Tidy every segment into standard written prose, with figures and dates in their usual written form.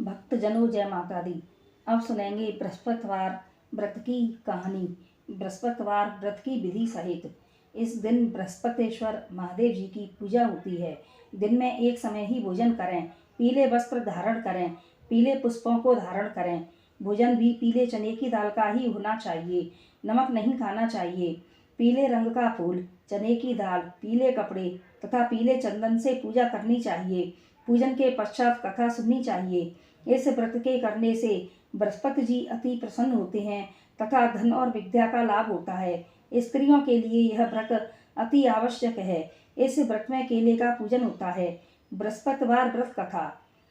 भक्तजनों जय माता दी। अब सुनेंगे बृहस्पतिवार व्रत की कहानी। बृहस्पतिवार व्रत की विधि सहित। इस दिन बृहस्पतेश्वर महादेव जी की पूजा होती है। दिन में एक समय ही भोजन करें, पीले वस्त्र धारण करें, पीले पुष्पों को धारण करें। भोजन भी पीले चने की दाल का ही होना चाहिए, नमक नहीं खाना चाहिए। पीले रंग का फूल, चने की दाल, पीले कपड़े तथा पीले चंदन से पूजा करनी चाहिए। पूजन के पश्चात कथा सुननी चाहिए। इस व्रत के करने से बृहस्पति जी अति प्रसन्न होते हैं तथा धन और विद्या का लाभ होता है। स्त्रियों के लिए यह व्रत अति आवश्यक है। इस व्रत में केले का पूजन होता है। बृहस्पतिवार व्रत कथा।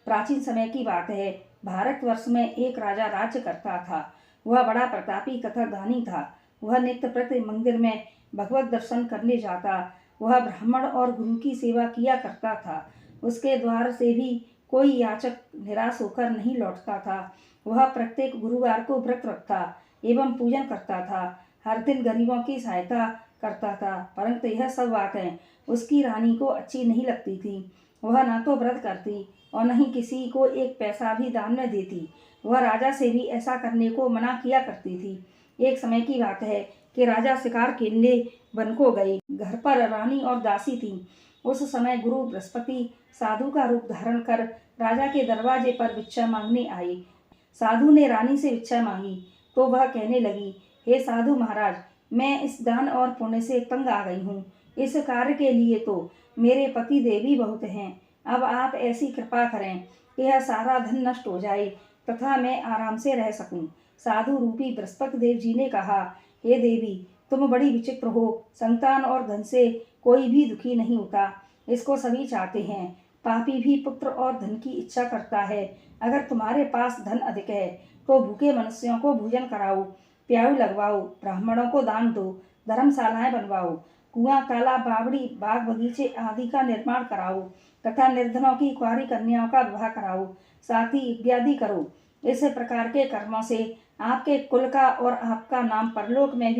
प्राचीन समय की बात है। भारतवर्ष में एक राजा राज्य करता था। वह बड़ा प्रतापी तथा दानी था। वह नित्य प्रति मंदिर में भगवत दर्शन करने जाता। वह ब्राह्मण और गुरु की सेवा किया करता था। उसके द्वार से भी कोई याचक निराश होकर नहीं लौटता था। वह प्रत्येक गुरुवार को व्रत रखता एवं पूजन करता था। हर दिन गरीबों की सहायता करता था, परंतु यह सब बातें उसकी रानी को अच्छी नहीं लगती थी। वह न तो व्रत करती और न ही किसी को एक पैसा भी दान में देती। वह राजा से भी ऐसा करने को मना किया करती थी। एक समय की बात है कि राजा शिकार खेलने वन को गए। घर पर रानी और दासी थी। उस समय गुरु बृहस्पति साधु का रूप धारण कर राजा के दरवाजे पर भिक्षा मांगने आए। साधु ने रानी से भिक्षा मांगी तो वह कहने लगी, हे साधु महाराज, मैं इस दान और पुण्य से तंग आ गई हूँ। इस कार्य के लिए तो मेरे पति देवी बहुत हैं। अब आप ऐसी कृपा करें कि यह सारा धन नष्ट हो जाए तथा मैं आराम से रह सकूं। साधु रूपी बृहस्पति देव जी ने कहा, हे देवी, तुम बड़ी विचित्र हो। संतान और धन से कोई भी दुखी नहीं होता, इसको सभी चाहते हैं। पापी भी पुत्र और धन की इच्छा करता है। अगर तुम्हारे पास धन अधिक है तो भूखे मनुष्यों को भोजन कराओ, प्याऊ लगवाओ, ब्राह्मणों को दान दो, धर्मशालाएं बनवाओ, कुआं, तालाब, बावड़ी, बाग बगीचे आदि का निर्माण कराओ तथा निर्धनों की कुंवारी कन्याओं का विवाह कराओ, साथ ही इत्यादि करो। इस प्रकार के कर्मों से आपके कुल का और आपका नाम परलोक में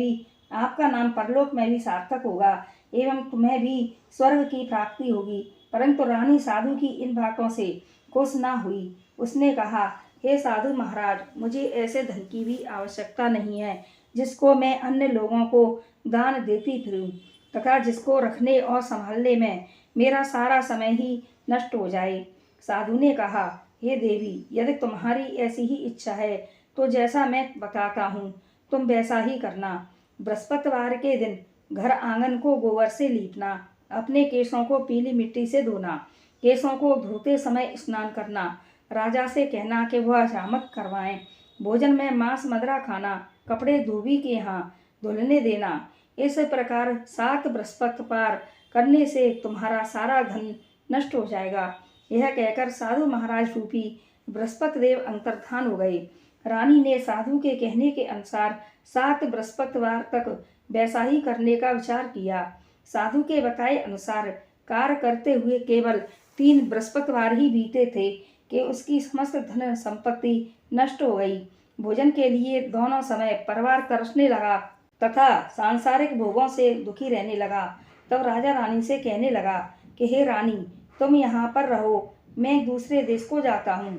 भी सार्थक होगा एवं तुम्हें भी स्वर्ग की प्राप्ति होगी। परंतु रानी साधु की इन बातों से खुश न हुई। उसने कहा, हे साधु महाराज, मुझे ऐसे धन की भी आवश्यकता नहीं है जिसको मैं अन्य लोगों को दान देती फिरूं तथा जिसको रखने और संभालने में मेरा सारा समय ही नष्ट हो जाए। साधु ने कहा, हे देवी, यदि तुम्हारी ऐसी ही इच्छा है तो जैसा मैं बताता हूँ तुम वैसा ही करना। बृहस्पतिवार के दिन घर आंगन को गोबर से लीपना, अपने केशों को पीली मिट्टी से धोना, केशों को धोते समय स्नान करना, राजा से कहना कि वह हजामत करवाएं, भोजन में मांस मदिरा खाना, कपड़े धोबी के यहाँ धुलने देना। इस प्रकार 7 बृहस्पतिवार करने से तुम्हारा सारा धन नष्ट हो जाएगा। यह कहकर साधु महाराज रूपी बृहस्पति देव अंतर्धान हो गए। रानी ने साधु के कहने के अनुसार 7 बृहस्पतिवार तक वैसा ही करने का विचार किया। साधु के बताए अनुसार कार्य करते हुए केवल 3 बृहस्पतिवार ही बीते थे कि उसकी समस्त धन संपत्ति नष्ट हो गई। भोजन के लिए दोनों समय परिवार तरसने लगा तथा सांसारिक भोगों से दुखी रहने लगा। तब राजा रानी से कहने लगा कि हे रानी, तुम यहाँ पर रहो, मैं दूसरे देश को जाता हूँ,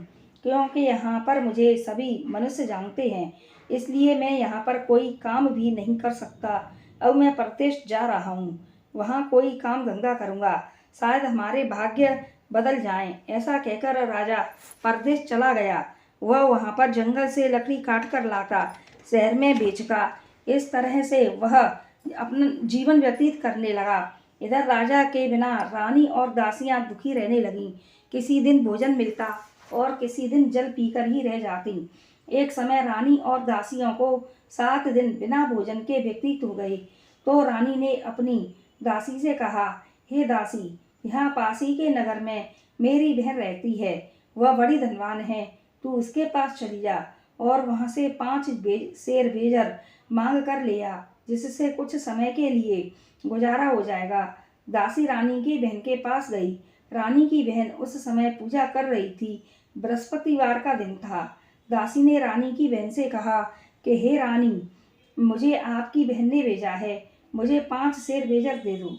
क्योंकि यहाँ पर मुझे सभी मनुष्य जानते हैं, इसलिए मैं यहाँ पर कोई काम भी नहीं कर सकता। अब मैं परदेश जा रहा हूँ, वहाँ कोई काम धंधा करूँगा, शायद हमारे भाग्य बदल जाएं। ऐसा कहकर राजा परदेश चला गया। वह वहाँ पर जंगल से लकड़ी काट कर लाता, शहर में बेचता। इस तरह से वह अपना जीवन व्यतीत करने लगा। इधर राजा के बिना रानी और दासियां दुखी रहने लगीं। किसी दिन भोजन मिलता और किसी दिन जल पीकर ही रह जाती। एक समय रानी और दासियों को 7 दिन बिना भोजन के व्यतीत हो गए तो रानी ने अपनी दासी से कहा, हे दासी, यहाँ पास ही के नगर में मेरी बहन रहती है, वह बड़ी धनवान है, तू उसके पास चली जा और वहाँ से 5 शेर बेजर मांग कर ले आ, जिससे कुछ समय के लिए गुजारा हो जाएगा। दासी रानी की बहन के पास गई। रानी की बहन उस समय पूजा कर रही थी। बृहस्पतिवार का दिन था। दासी ने रानी की बहन से कहा कि हे रानी, मुझे आपकी बहन ने भेजा है, मुझे 5 शेर बेजर दे दो।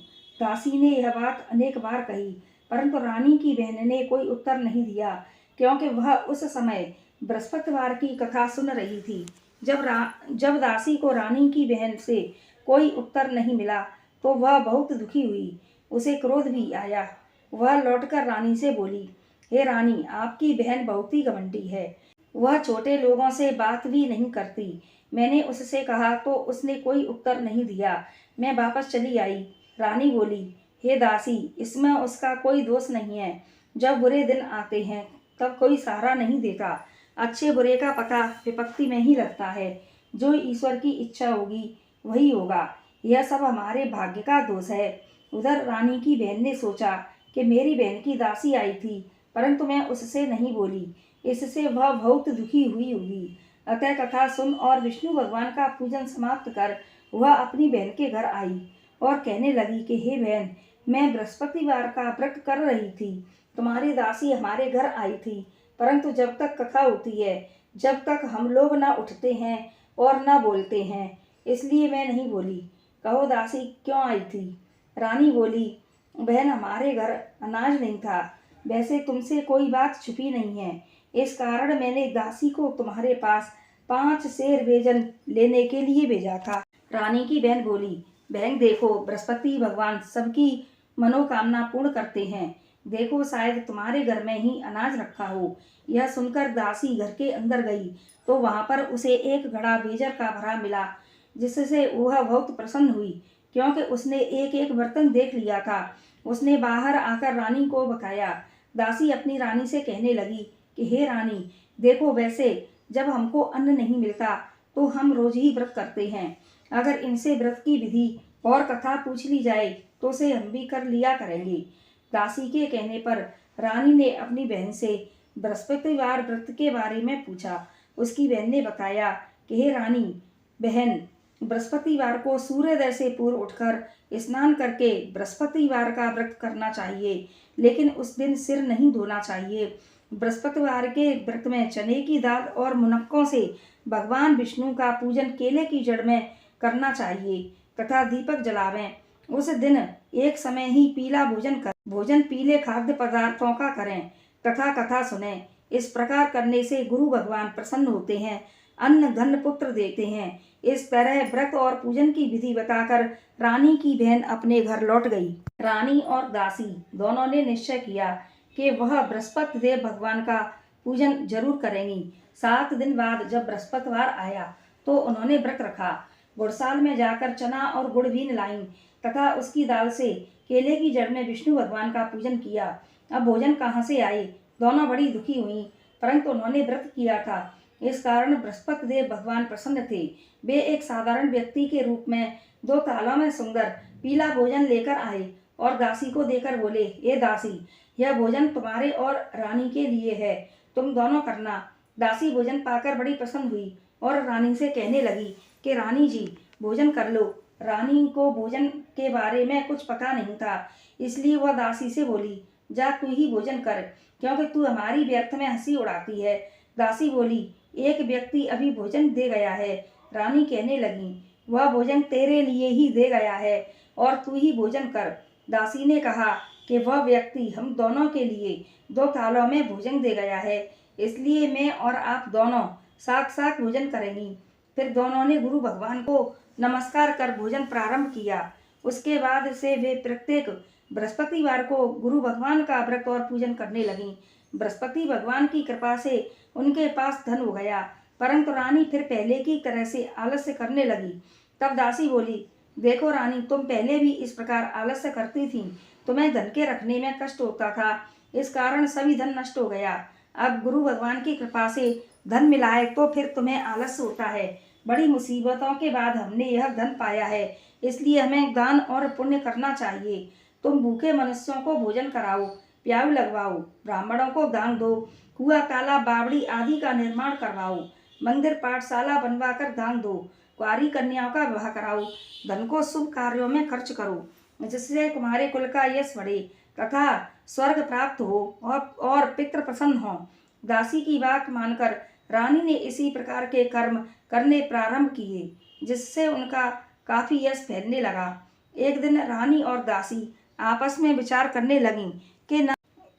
दासी ने यह बात अनेक बार कही, परंतु रानी की बहन ने कोई उत्तर नहीं दिया। क्योंकि वह उस समय बृहस्पतिवार की कथा सुन रही थी। जब दासी को रानी की बहन से कोई उत्तर नहीं मिला तो वह बहुत दुखी हुई। उसे क्रोध भी आया। वह लौटकर रानी से बोली, हे रानी, आपकी बहन बहुत ही घमंडी है। वह छोटे लोगों से बात भी नहीं करती। मैंने उससे कहा तो उसने कोई उत्तर नहीं दिया। मैं वापस चली आई। रानी बोली, हे दासी, इसमें उसका कोई दोष नहीं है। जब बुरे दिन आते हैं तब कोई सहारा नहीं देता। अच्छे बुरे का पता विपत्ति में ही लगता है। जो ईश्वर की इच्छा होगी वही होगा। यह सब हमारे भाग्य का दोष है। उधर रानी की बहन ने सोचा कि मेरी बहन की दासी आई थी, परंतु मैं उससे नहीं बोली। इससे वह बहुत दुखी हुई होगी। अतः कथा सुन और विष्णु भगवान का पूजन समाप्त कर वह अपनी बहन के घर आई और कहने लगी कि हे बहन, मैं बृहस्पतिवार का व्रत कर रही थी। तुम्हारी दासी हमारे घर आई थी, परंतु जब तक कथा होती है, जब तक हम लोग न उठते हैं और न बोलते हैं, इसलिए मैं नहीं बोली। कहो दासी, क्यों आई थी? रानी बोली, बहन, हमारे घर अनाज नहीं था। वैसे तुमसे कोई बात छुपी नहीं है। इस कारण मैंने दासी को तुम्हारे पास 5 सेर बेजन लेने के लिए भेजा था। रानी की बहन बोली, बहन देखो, बृहस्पति भगवान सबकी मनोकामना पूर्ण करते हैं। देखो, शायद तुम्हारे घर में ही अनाज रखा हो। यह सुनकर दासी घर के अंदर गई तो वहां पर उसे एक घड़ा बेजर का भरा मिला, जिससे वह बहुत प्रसन्न हुई, क्योंकि उसने एक एक बर्तन देख लिया था। उसने बाहर आकर रानी को बकाया। दासी अपनी रानी से कहने लगी कि हे रानी, देखो, वैसे जब हमको अन्न नहीं मिलता तो हम रोज ही व्रत करते हैं। अगर इनसे व्रत की विधि और कथा पूछ ली जाए तो उसे हम भी कर लिया करेंगे। दासी के कहने पर रानी ने अपनी बहन से बृहस्पतिवार व्रत के बारे में पूछा। उसकी बहन ने बताया कि हे रानी बहन, बृहस्पतिवार को सूर्योदय से पूर्व उठकर स्नान करके बृहस्पतिवार का व्रत करना चाहिए, लेकिन उस दिन सिर नहीं धोना चाहिए। बृहस्पतिवार के व्रत में चने की दाल और मुनक्कों से भगवान विष्णु का पूजन केले की जड़ में करना चाहिए तथा दीपक जलावें। उस दिन एक समय ही पीला भोजन पीले खाद्य पदार्थों का करें तथा कथा सुने। इस प्रकार करने से गुरु भगवान प्रसन्न होते हैं, अन्न धन पुत्र देते हैं। इस तरह व्रत और पूजन की विधि बताकर रानी की बहन अपने घर लौट गई। रानी और दासी दोनों ने निश्चय किया कि वह बृहस्पति देव भगवान का पूजन जरूर करेंगी। 7 दिन बाद जब बृहस्पतिवार आया तो उन्होंने व्रत रखा। गुड़साल में जाकर चना और गुड़ भी लाईं तथा उसकी दाल से केले की जड़ में विष्णु भगवान का पूजन किया। अब भोजन कहाँ से आए? दोनों बड़ी दुखी हुई, परंतु उन्होंने व्रत किया था, इस कारण बृहस्पति देव भगवान प्रसन्न थे। वे एक साधारण व्यक्ति के रूप में 2 थालों में सुंदर पीला भोजन लेकर आए और दासी को देकर बोले, ये दासी, यह भोजन तुम्हारे और रानी के लिए है, तुम दोनों करना। दासी भोजन पाकर बड़ी प्रसन्न हुई और रानी से कहने लगी कि रानी जी, भोजन कर लो। रानी को भोजन के बारे में कुछ पता नहीं था, इसलिए वह दासी से बोली, जा तू ही भोजन कर, क्योंकि तू हमारी व्यर्थ में हंसी उड़ाती है। दासी बोली, एक व्यक्ति अभी भोजन दे गया है। रानी कहने लगी, वह भोजन तेरे लिए ही दे गया है और तू ही भोजन कर। दासी ने कहा कि वह व्यक्ति हम दोनों के लिए 2 थालों में भोजन दे गया है, इसलिए मैं और आप दोनों साथ साथ भोजन करेंगी। फिर दोनों ने गुरु भगवान को नमस्कार कर भोजन प्रारंभ किया। उसके बाद से वे प्रत्येक बृहस्पतिवार को गुरु भगवान का व्रत और पूजन करने लगी। बृहस्पति भगवान की कृपा से उनके पास धन हो गया, परंतु रानी फिर पहले की तरह से आलस्य करने लगी। तब दासी बोली, देखो रानी, तुम पहले भी इस प्रकार आलस्य करती थी, तुम्हें धन के रखने में कष्ट होता था, इस कारण सभी धन नष्ट हो गया। अब गुरु भगवान की कृपा से धन मिला है तो फिर तुम्हें आलस्य होता है। बड़ी मुसीबतों के बाद हमने यह धन पाया है, इसलिए हमें दान और पुण्य करना चाहिए। तुम भूखे मनुष्यों को भोजन कराओ, प्याऊ लगवाओ, ब्राह्मणों को दान दो, कुआ ताला बावड़ी आदि का निर्माण करवाओ, मंदिर पाठशाला बनवाकर दान दो, कुंवारी कन्याओं का विवाह कराओ, धन को शुभ कार्यों में खर्च करो, जिससे तुम्हारे कुल का यश बढ़े तथा स्वर्ग प्राप्त हो और पितृ प्रसन्न हो। दासी की बात मानकर रानी ने इसी प्रकार के कर्म करने प्रारंभ किए, जिससे उनका काफी यश फैलने लगा। एक दिन रानी और दासी आपस में विचार करने लगीं कि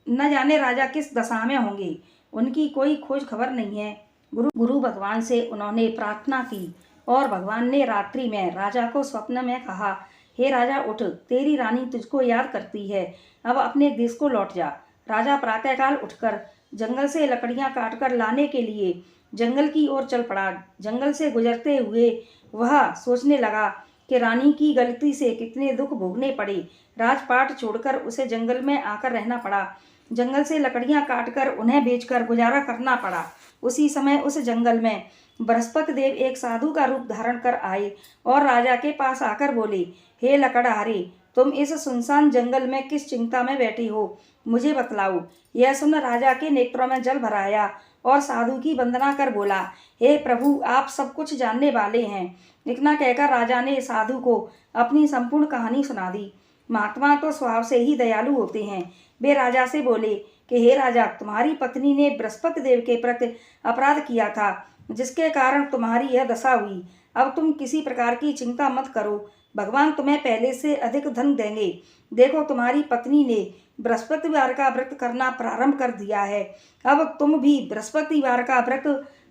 न जाने राजा किस दशा में होंगे। उनकी कोई खोज खबर नहीं है। गुरु भगवान से उन्होंने प्रार्थना की और भगवान ने रात्रि में राजा को स्वप्न में कहा, हे राजा उठ, तेरी रानी तुझको याद करती है, अब अपने देश को लौट जा। राजा प्रातःकाल उठकर जंगल से लकड़ियां काटकर लाने के लिए जंगल की ओर चल पड़ा। जंगल से गुजरते हुए वह सोचने लगा कि रानी की गलती से कितने दुख भोगने पड़े। राजपाट छोड़कर उसे जंगल में आकर रहना पड़ा। जंगल से लकड़ियां काटकर उन्हें बेचकर गुजारा करना पड़ा। उसी समय उस जंगल में बृहस्पति देव एक साधु का रूप धारण कर आए और राजा के पास आकर बोले, हे लकड़हारे, तुम इस सुनसान जंगल में किस चिंता में बैठी हो, मुझे बतलाओ। यह सुन राजा के नेत्रों में जल भर आया और साधु की वंदना कर बोला, हे प्रभु, आप सब कुछ जानने वाले हैं। इतना कहकर राजा ने साधु को अपनी संपूर्ण कहानी सुना दी। महात्मा तो स्वभाव से ही दयालु होते हैं। वे राजा से बोले कि हे राजा, तुम्हारी पत्नी ने बृहस्पति देव के प्रति अपराध किया था, जिसके कारण तुम्हारी यह दशा हुई। अब तुम किसी प्रकार की चिंता मत करो, भगवान तुम्हें पहले से अधिक धन देंगे। देखो, तुम्हारी पत्नी ने बृहस्पतिवार का व्रत करना प्रारंभ कर दिया है। अब तुम भी बृहस्पतिवार का व्रत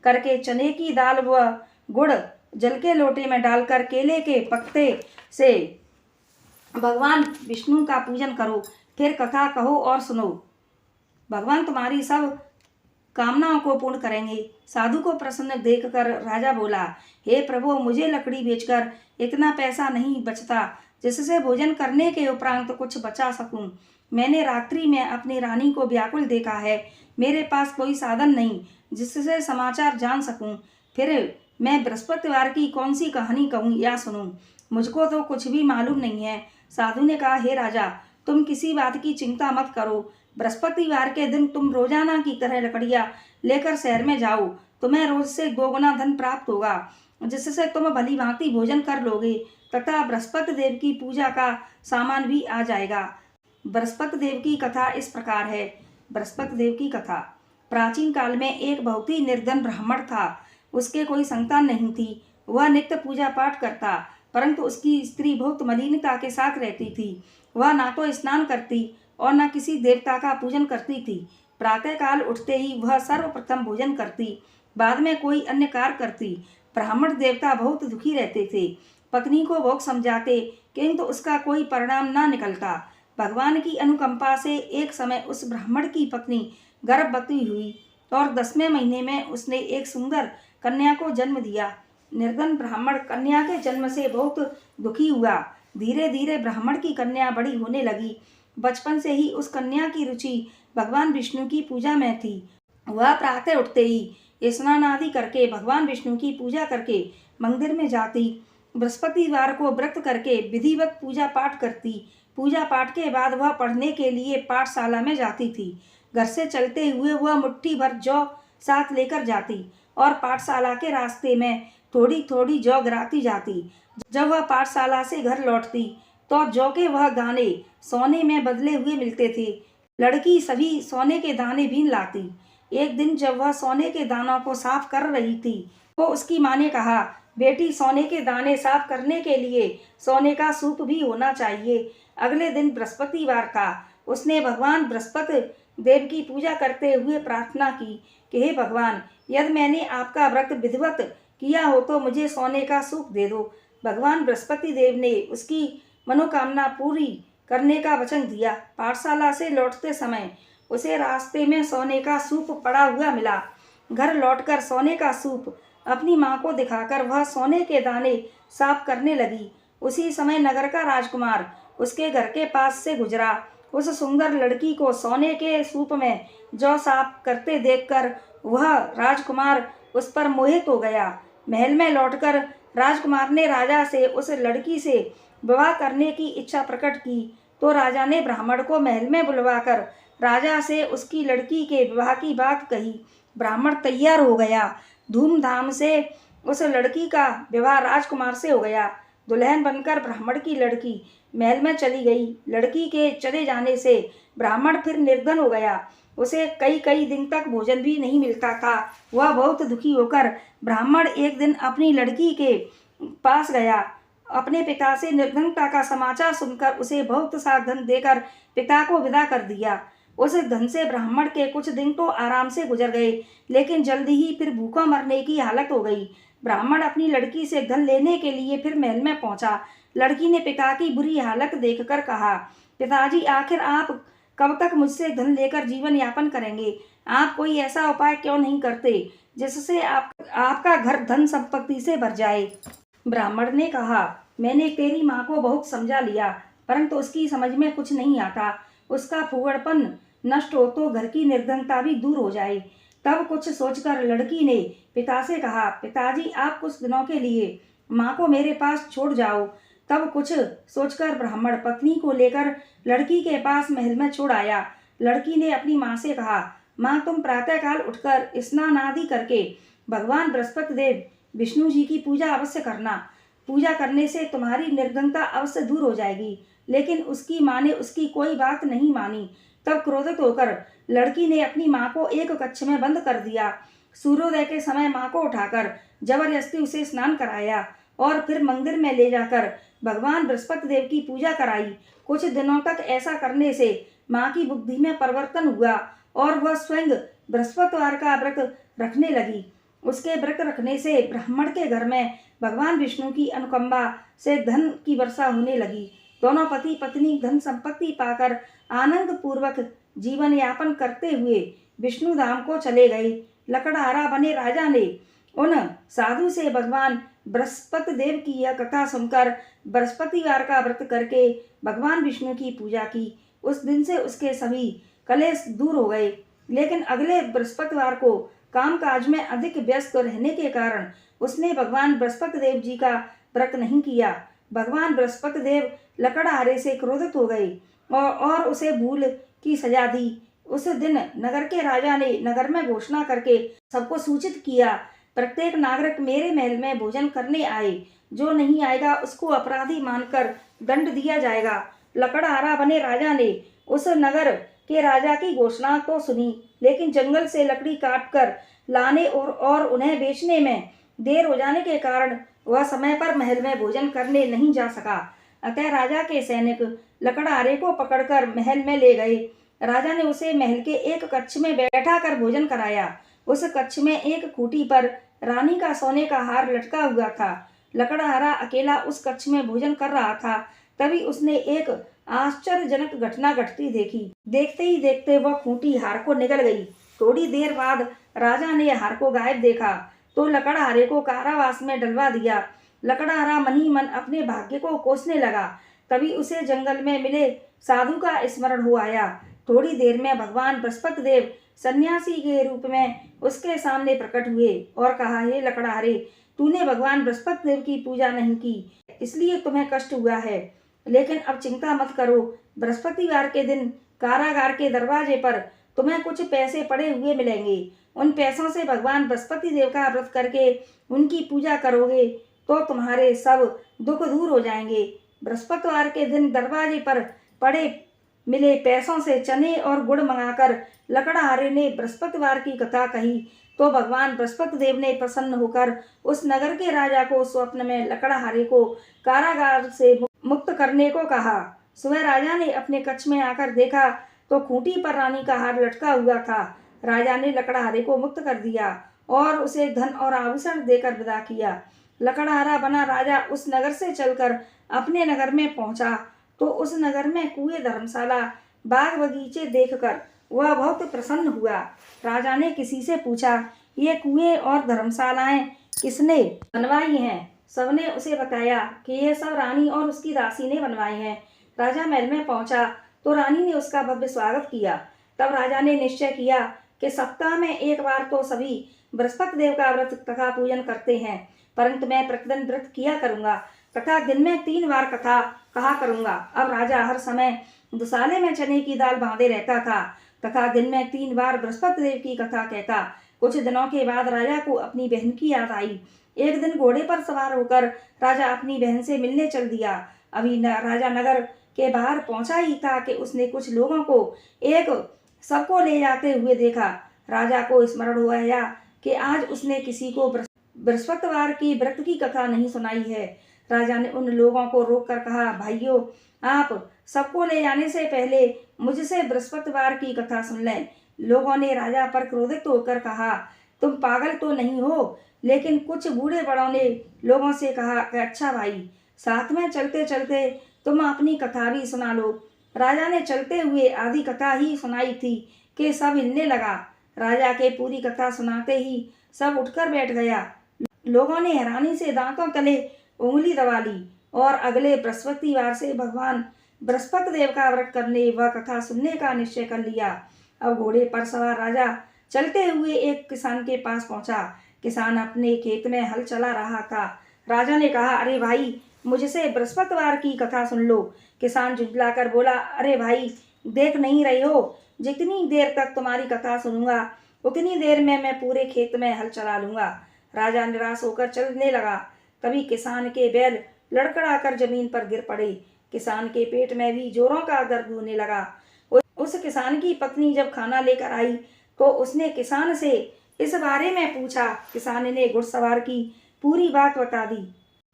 करके चने की दाल व गुड़ जल के लोटे में डालकर केले के पत्ते से भगवान विष्णु का पूजन करो, फिर कथा कहो और सुनो। भगवान तुम्हारी सब कामनाओं को पूर्ण करेंगे। साधु को प्रसन्न देखकर राजा बोला, हे प्रभु, मुझे लकड़ी बेचकर इतना पैसा नहीं बचता जिससे भोजन करने के उपरांत कुछ बचा सकूं। मैंने रात्रि में अपनी रानी को व्याकुल देखा है। मेरे पास कोई साधन नहीं जिससे समाचार जान सकूं। फिर मैं बृहस्पतिवार की कौन सी कहानी कहूँ या सुनूं? मुझको तो कुछ भी मालूम नहीं है। साधु ने कहा, हे राजा, तुम किसी बात की चिंता मत करो। बृहस्पतिवार के दिन तुम रोजाना की तरह लकड़ियां लेकर शहर में जाओ। तुम्हें रोज से 2 गुना धन प्राप्त होगा, जिससे तुम भली भांति भोजन कर लोगे तथा बृहस्पति देव की पूजा का सामान भी आ जाएगा। बृहस्पति देव की कथा इस प्रकार है। बृहस्पति देव की कथा। प्राचीन काल में एक बहुत ही निर्धन ब्राह्मण था। उसके कोई संतान नहीं थी। वह नित्य पूजा पाठ करता, परंतु उसकी स्त्री बहुत मलिनता के साथ रहती थी। वह ना तो स्नान करती और न किसी देवता का पूजन करती थी। प्रातःकाल उठते ही वह सर्वप्रथम भोजन करती, बाद में कोई अन्य कार्य करती। ब्राह्मण देवता बहुत दुखी रहते थे। पत्नी को बहुत समझाते, किंतु उसका कोई परिणाम न निकलता। भगवान की अनुकंपा से एक समय उस ब्राह्मण की पत्नी गर्भवती हुई और 10वें महीने में उसने एक सुंदर कन्या को जन्म दिया। निर्धन ब्राह्मण कन्या के जन्म से बहुत दुखी हुआ। धीरे धीरे ब्राह्मण की कन्या बड़ी होने लगी। बचपन से ही उस कन्या की रुचि भगवान विष्णु की पूजा में थी। वह प्रातः उठते ही स्नान आदि करके भगवान विष्णु की पूजा करके मंदिर में जाती। बृहस्पतिवार को व्रत करके विधिवत पूजा पाठ करती। पूजा पाठ के बाद वह पढ़ने के लिए पाठशाला में जाती थी। घर से चलते हुए वह मुट्ठी भर जौ साथ लेकर जाती और पाठशाला के रास्ते में थोड़ी थोड़ी जौ गिराती जाती। जब वह पाठशाला से घर लौटती तो जौ के वह दाने सोने में बदले हुए मिलते थे। लड़की सभी सोने के दाने भी लाती। एक दिन जब वह सोने के दानों को साफ कर रही थी तो उसकी माँ ने कहा, बेटी, सोने के दाने साफ करने के लिए सोने का सूप भी होना चाहिए। अगले दिन बृहस्पतिवार था। उसने भगवान बृहस्पति देव की पूजा करते हुए प्रार्थना की कि हे भगवान, यदि मैंने आपका व्रत विधिवत किया हो तो मुझे सोने का सूप दे दो। भगवान बृहस्पति देव ने उसकी मनोकामना पूरी करने का वचन दिया। पाठशाला से लौटते समय उसे रास्ते में सोने का सूप पड़ा हुआ मिला। घर लौटकर सोने का सूप अपनी माँ को दिखाकर वह सोने के दाने साफ करने लगी। उसी समय नगर का राजकुमार उसके घर के पास से गुजरा। उस सुंदर लड़की को सोने के सूप में जौ साफ करते देखकर वह राजकुमार उस पर मोहित हो गया। महल में लौटकर राजकुमार ने राजा से उस लड़की से विवाह करने की इच्छा प्रकट की तो राजा ने ब्राह्मण को महल में बुलवाकर राजा से उसकी लड़की के विवाह की बात कही। ब्राह्मण तैयार हो गया। धूमधाम से उस लड़की का विवाह राजकुमार से हो गया। दुल्हन बनकर ब्राह्मण की लड़की महल में चली गई। लड़की के चले जाने से ब्राह्मण फिर निर्धन हो गया। उसे कई कई दिन तक भोजन भी नहीं मिलता था। वह बहुत दुखी होकर ब्राह्मण एक दिन अपनी लड़की के पास गया। अपने पिता से निर्धनता का समाचार सुनकर उसे बहुत सा धन देकर पिता को विदा कर दिया। उस धन से ब्राह्मण के कुछ दिन तो आराम से गुजर गए, लेकिन जल्दी ही फिर भूखा मरने की हालत हो गई। ब्राह्मण अपनी लड़की से धन लेने के लिए फिर महल में पहुंचा। लड़की ने पिता की बुरी हालत देखकर कहा, पिताजी, आखिर आप कब तक मुझसे धन लेकर जीवन यापन करेंगे? आप कोई ऐसा उपाय क्यों नहीं करते जिससे आपका घर धन संपत्ति से भर जाए? ब्राह्मण ने कहा, मैंने तेरी माँ को बहुत समझा लिया, परंतु उसकी समझ में कुछ नहीं आता। उसका फूहड़पन नष्ट हो तो घर की निर्धनता भी दूर हो जाए। तब कुछ सोचकर लड़की ने पिता से कहा, पिताजी, आप कुछ दिनों के लिए माँ को मेरे पास छोड़ जाओ। तब कुछ सोचकर ब्राह्मण पत्नी को लेकर लड़की के पास महल में छोड़ आया। लड़की ने अपनी माँ से कहा, माँ, तुम प्रातःकाल उठकर स्नान आदि करके भगवान बृहस्पति देव विष्णु जी की पूजा अवश्य करना। पूजा करने से तुम्हारी निर्धनता अवश्य दूर हो जाएगी। लेकिन उसकी माँ ने उसकी कोई बात नहीं मानी। तब क्रोधित होकर लड़की ने अपनी माँ को एक कक्ष में बंद कर दिया। सूर्योदय के समय माँ को उठाकर जबरदस्ती उसे स्नान कराया और फिर मंदिर में ले जाकर भगवान बृहस्पति देव की पूजा कराई। कुछ दिनों तक ऐसा करने से माँ की बुद्धि में परिवर्तन हुआ और वह स्वयं बृहस्पतिवार का व्रत रखने लगी। उसके व्रत रखने से ब्राह्मण के घर में भगवान विष्णु की अनुकंपा से धन की वर्षा होने लगी। दोनों पति पत्नी धन संपत्ति पाकर आनंद पूर्वक जीवन यापन करते हुए विष्णु धाम को चले गए। लकड़हारा बने राजा ने उन साधु से भगवान बृहस्पति देव की यह कथा सुनकर बृहस्पतिवार का व्रत करके भगवान विष्णु की पूजा की। उस दिन से उसके सभी कलेश दूर हो गए। लेकिन अगले बृहस्पतिवार को कामकाज में अधिक व्यस्त रहने के कारण उसने भगवान बृहस्पति देव जी का व्रत नहीं किया। भगवान बृहस्पति देव लकड़हारे से क्रोधित हो गए और उसे भूल की सजा दी। उस दिन नगर के राजा ने नगर में घोषणा करके सबको सूचित किया, प्रत्येक नागरिक मेरे महल में भोजन करने आए। जो नहीं आएगा उसको अपराधी मानकर दंड दिया जाएगा। लकड़हारा बने राजा ने उस नगर के राजा की घोषणा तो सुनी, लेकिन जंगल से लकड़ी काटकर लाने और उन्हें बेचने में देर हो जाने के कारण वह समय पर महल में भोजन करने नहीं जा सका। अतः राजा के सैनिक लकड़हारे को पकड़कर महल में ले गए। राजा ने उसे महल के एक कक्ष में बैठा कर भोजन कराया। उस कक्ष में एक खूंटी पर रानी का सोने का हार लटका हुआ था। लकड़हारा अकेला उस कक्ष में भोजन कर रहा था। तभी उसने एक आश्चर्यजनक घटना घटती देखी। देखते ही देखते वह खूंटी हार को निगल गई। थोड़ी देर बाद राजा ने हार को गायब देखा तो लकड़हारे को कारावास में डलवा दिया। लकड़हारा मन ही मन अपने भाग्य को कोसने लगा। तभी उसे जंगल में मिले साधु का स्मरण हो आया। थोड़ी देर में भगवान बृहस्पति देव सन्यासी के रूप में उसके सामने प्रकट हुए और कहा, हे लकड़हारे, तूने भगवान बृहस्पति देव की पूजा नहीं की, इसलिए तुम्हें कष्ट हुआ है। लेकिन अब चिंता मत करो, बृहस्पतिवार के दिन कारागार के दरवाजे पर तुम्हें कुछ पैसे पड़े हुए मिलेंगे। उन पैसों से भगवान बृहस्पति देव का व्रत करके उनकी पूजा करोगे तो तुम्हारे सब दुख दूर हो जाएंगे। बृहस्पतिवार के दिन दरवाजे पर पड़े मिले पैसों से चने और गुड़ मंगाकर लकड़हारे ने बृहस्पतिवार की कथा कही तो भगवान बृहस्पति देव ने प्रसन्न होकर उस नगर के राजा को स्वप्न में लकड़हारे को कारागार से मुक्त करने को कहा। सुबह राजा ने अपने कक्ष में आकर देखा तो खूंटी पर रानी का हार लटका हुआ था। राजा ने लकड़हारे को मुक्त कर दिया और उसे धन और आभूषण देकर विदा किया। लकड़हारा बना राजा उस नगर से चलकर अपने नगर में पहुंचा तो उस नगर में कुएं, धर्मशाला, बाग बगीचे देखकर वह बहुत प्रसन्न हुआ। राजा ने किसी से पूछा, ये कुएं और धर्मशालाएं किसने बनवाई हैं? सबने उसे बताया कि यह सब रानी और उसकी दासी ने बनवाई हैं। राजा महल में पहुंचा तो रानी ने उसका भव्य स्वागत किया। तब राजा ने निश्चय किया कि सप्ताह में एक बार तो सभी बृहस्पति देव का व्रत तथा पूजन करते हैं, परंतु मैं प्रतिदिन व्रत किया करूंगा तथा दिन में 3 बार कथा कहा करूंगा। अब राजा हर समय दुसाले में चने की दाल बांधे रहता था तथा दिन में 3 बार बृहस्पति देव की कथा कहता। कुछ दिनों के बाद राजा को अपनी बहन की याद आई। एक दिन घोड़े पर सवार होकर राजा अपनी बहन से मिलने चल दिया। अभी राजा नगर के बाहर पहुंचा ही था कि उसने कुछ लोगों को एक सबको ले जाते हुए देखा। राजा को स्मरण हो आया कि आज उसने किसी को बृहस्पतिवार की व्रत की कथा नहीं सुनाई है। राजा ने उन लोगों को रोककर कहा, भाइयों, आप सबको ले जाने से पहले मुझसे बृहस्पतिवार की कथा सुन लें। लोगों ने राजा पर क्रोधित होकर कहा, तुम पागल तो नहीं हो? लेकिन कुछ बूढ़े बड़ों ने लोगों से कहा कि अच्छा भाई, साथ में चलते चलते तुम अपनी कथा भी सुना लो। राजा ने चलते हुए आधी कथा ही सुनाई थी कि सब हिलने लगा। राजा के पूरी कथा सुनाते ही सब उठकर बैठ गया। लोगों ने हैरानी से दांतों तले उंगली दबा ली और अगले बृहस्पतिवार से भगवान बृहस्पति देव का व्रत करने व कथा सुनने का निश्चय कर लिया। अब घोड़े पर सवार राजा चलते हुए एक किसान के पास पहुंचा। किसान अपने खेत में हल चला रहा था। राजा ने कहा, अरे भाई, मुझसे बृहस्पतिवार की कथा सुन लो। किसान झुंझलाकर बोला, अरे भाई, देख नहीं रहे हो, जितनी देर तक तुम्हारी कथा सुनूंगा उतनी देर में मैं पूरे खेत में हल चला लूंगा। राजा निराश होकर चलने लगा। तभी किसान के बैल लड़खड़ाकर जमीन पर गिर पड़े। किसान के पेट में भी जोरों का दर्द होने लगा। उस किसान की पत्नी जब खाना लेकर आई तो उसने किसान से इस बारे में पूछा। किसान ने घुड़सवार की पूरी बात बता दी।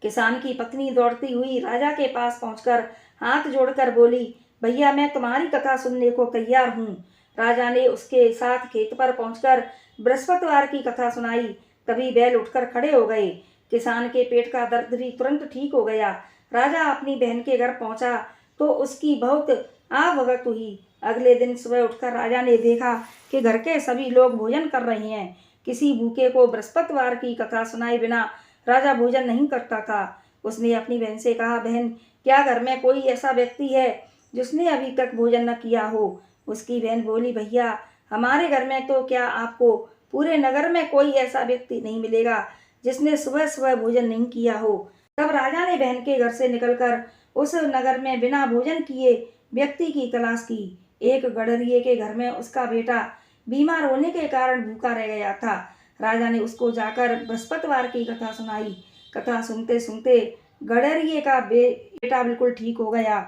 किसान की पत्नी दौड़ती हुई राजा के पास पहुंचकर हाथ जोड़कर बोली, भैया, मैं तुम्हारी कथा सुनने को तैयार हूँ। राजा ने उसके साथ खेत पर पहुंचकर बृहस्पतिवार की कथा सुनाई। तभी बैल उठकर खड़े हो गए। किसान के पेट का दर्द भी तुरंत ठीक हो गया। राजा अपनी बहन के घर पहुंचा तो उसकी बहुत आवभगत हुई। अगले दिन सुबह उठकर राजा ने देखा कि घर के सभी लोग भोजन कर रहे हैं। किसी भूखे को बृहस्पतिवार की कथा सुनाए बिना राजा भोजन नहीं करता था। उसने अपनी बहन से कहा, बहन, क्या घर में कोई ऐसा व्यक्ति है जिसने अभी तक भोजन न किया हो? उसकी बहन बोली, भैया, हमारे घर में तो क्या आपको पूरे नगर में कोई ऐसा व्यक्ति नहीं मिलेगा जिसने सुबह सुबह भोजन नहीं किया हो। तब राजा ने बहन के घर से निकलकर उस नगर में बिना भोजन किए व्यक्ति की तलाश की। एक गडरिये के घर में उसका बेटा बीमार होने के कारण भूखा रह गया था। राजा ने उसको जाकर बृहस्पतिवार की कथा सुनाई। कथा सुनते सुनते गडरिये का बेटा बिल्कुल ठीक हो गया।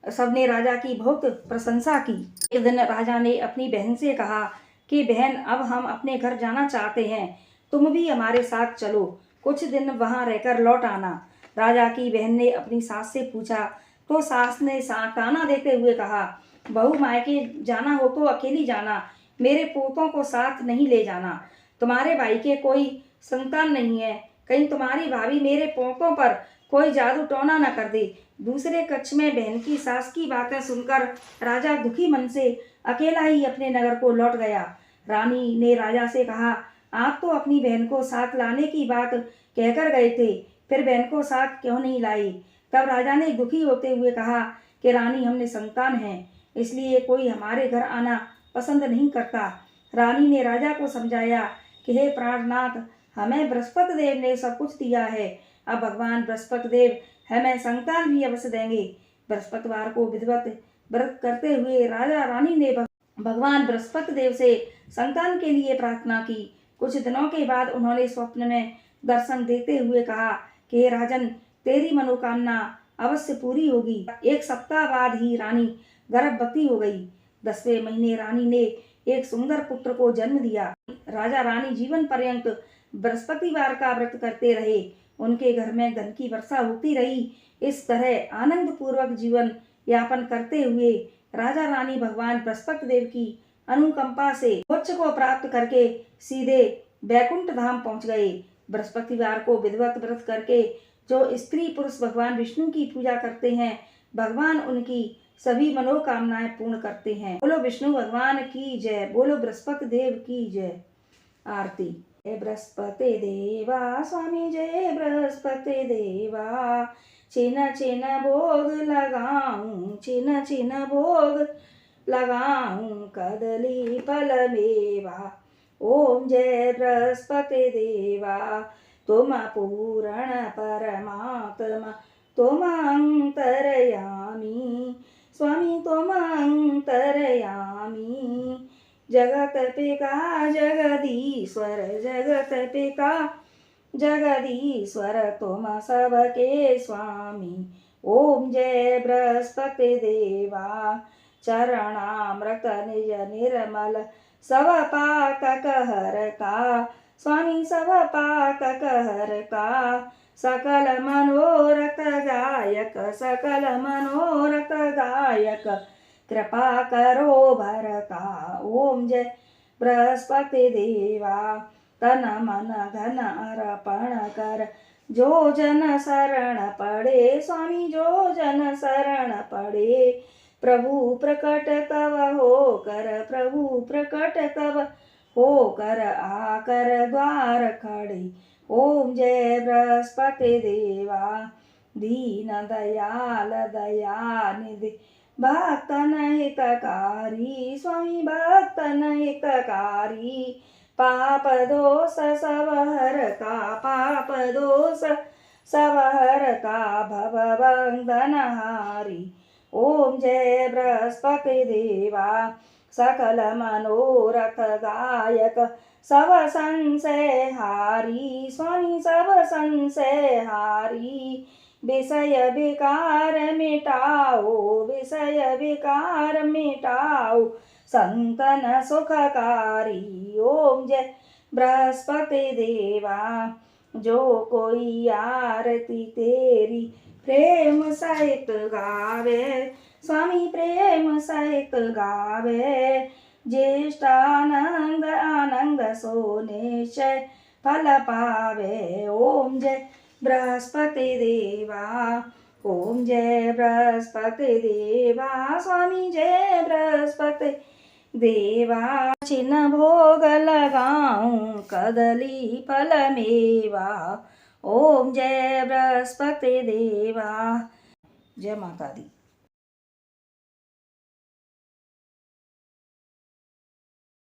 सबने राजा की बहुत प्रशंसा की। एक दिन राजा ने अपनी बहन से कहा कि बहन, अब हम अपने घर जाना चाहते हैं, तुम भी हमारे साथ चलो, कुछ दिन वहां रहकर लौट आना। राजा की बहन ने अपनी सास से पूछा तो सास ने ताना देते हुए कहा, बहू, मायके जाना हो तो अकेली जाना, मेरे पोतों को साथ नहीं ले जाना। तुम्हारे भाई के कोई संतान नहीं है, कहीं तुम्हारी भाभी मेरे पोतों पर कोई जादू टोना न कर दे। दूसरे कक्ष में बहन की सास की बातें सुनकर राजा दुखी मन से अकेला ही अपने नगर को लौट गया। रानी ने राजा से कहा, आप तो अपनी बहन को साथ लाने की बात कहकर गए थे, फिर बहन को साथ क्यों नहीं लाई? तब राजा ने दुखी होते हुए कहा कि रानी, हमने संतान हैं, इसलिए कोई हमारे घर आना पसंद नहीं करता। रानी ने राजा को समझाया कि हे प्राणनाथ, हमें बृहस्पति देव ने सब कुछ दिया है, अब भगवान बृहस्पति देव हमें संतान भी अवश्य देंगे। बृहस्पतिवार को विधिवत व्रत करते हुए राजा रानी ने भगवान बृहस्पति देव से संतान के लिए प्रार्थना की। कुछ दिनों के बाद उन्होंने स्वप्न में दर्शन देते हुए कहा कि हे राजन, तेरी मनोकामना अवश्य पूरी होगी। एक सप्ताह बाद ही रानी गर्भवती हो गई। 10वें महीने रानी ने एक सुंदर पुत्र को जन्म दिया। राजा रानी जीवन पर्यंत बृहस्पतिवार का व्रत करते रहे। उनके घर में धन की वर्षा होती रही। इस तरह आनंद पूर्वक जीवन यापन करते हुए राजा रानी भगवान बृहस्पति देव की अनुकंपा से मोक्ष को प्राप्त करके सीधे बैकुंठ धाम पहुंच गए। बृहस्पतिवार को विधिवत व्रत करके जो स्त्री पुरुष भगवान विष्णु की पूजा करते हैं, भगवान उनकी सभी मनोकामनाएं पूर्ण करते हैं। बोलो विष्णु भगवान की जय, बोलो बृहस्पति देव की जय। आरती। जय बृहस्पति देवा स्वामी, जय बृहस्पति देवा, छिन छिन भोग लगाऊं, छिन छिन भोग लगाऊं, कदली फल मेवा। ओम जय बृहस्पति देवा, तुम पूर्ण परमात्मा, तुम अंतरयामी, स्वामी तुम अंतरयामी। जगत पिता जगदीश्वर, जगत पिता जगदीश्वर, तुम सबके स्वामी। ओम जय बृहस्पति देवा, चरणामृत निज निर्मल, सब पातक हरता, स्वामी सब पातक हरता, सकल मनोरथ गायक, सकल मनोरथ गायक, कृपा करो भरता। ओम जय बृहस्पति देवा, तन मन धन अर्पण कर, जो जन शरण पड़े। स्वामी जो जन शरण पड़े, प्रभु प्रकट तव होकर, प्रभु प्रकट तव होकर, आकर द्वार खड़े। ओम जय बृहस्पति देवा, दीन दयाल दयानिधि, भक्तन हितकारी। स्वामी भक्तन हितकारी, पाप दोष सब हरता, पाप दोष सब हरता, भव बंधन हारी। ओम जय बृहस्पति देवा, सकल मनोरथ गायक, सब संशय हारी। स्वामी सब संशय हारी, विषय विकार मिटाओ, विषय विकार मिटाओ, संतन सुखकारी। ओम जय बृहस्पति देवा, जो कोई आरती तेरी प्रेम सहित गावे, स्वामी प्रेम सहित गावे, ज्येष्ठानंद आनंद सो निश्चय फल पावे। ओम जय बृहस्पति देवा, ओम जय बृहस्पति देवा, स्वामी जय बृहस्पति देवा। छिन्न भोग लगाऊं, कदली फल मेवा। ओम जय बृहस्पति देवा। जय माता दी।